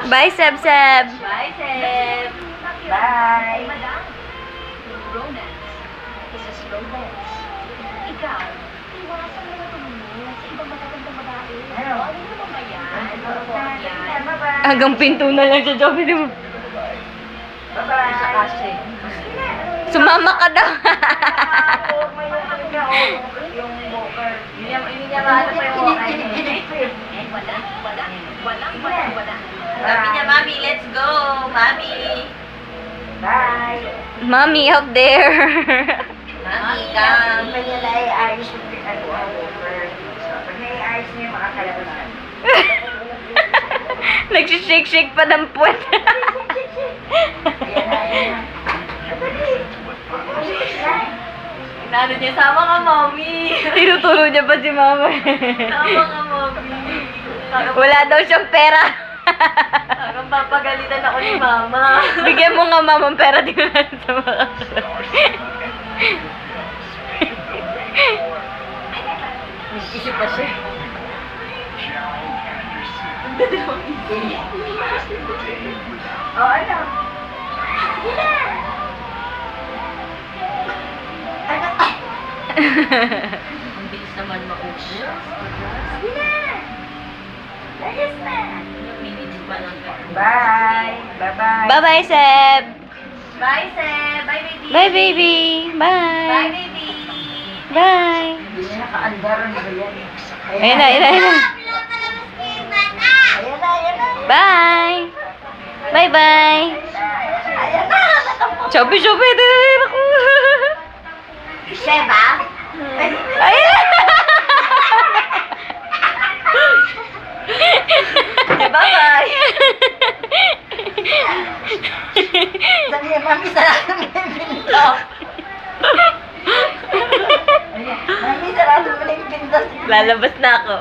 Bye, Seb Seb. Bye, Seb. Bye. Romance is a slow dance. Ikaw, iwasan mo na tumingin sa ibang matatandang babae. Ano? Ano naman ba yan? Bye-bye. Hanggang pinto na lang siya, Joby. Bye-bye. Sa kasi. Sumama ka daw. May yung walker. Hindi niya maano pa yung walker. Wala. Sabi niya, Mami, let's go. Mami. Bye. Mommy out there. Mami, come. Pag nila ay ayos yung walker. So, pag nai-ayos niya, makakalabas na. Nagsishake-shake pa ng puwet. Ayan na, ayan na. Inaano niya, sama ka, Mami. Tinuturo niya pa si mama. Sama ka, Mami. Wala daw siyang pera. Parang papagalitan ako ni Mama. Bigyan mo nga mama ng pera, di ko na sa mga. Nag-isip pa siya. Oh, ano? Ang bilis naman maubos. Ayos na. Yung minutes pa lang. Bye. Bye-bye. Bye-bye, Seb. Bye, Seb. Bye, baby. Bye, baby. Bye, Bye. baby. Bye. Hindi niya naka-andar. Ano ba yan? Ayan na, ayan na, ayan na. Ayan na, ayan na. Bye. Bye-bye. Ayan na. Chubby, chubby. Ako. Seba? Ayan. Bye-bye. Sabi niya, Mami, sarado mo yung pinto. Mami, sarado mo yung pinto. Lalabas na ako.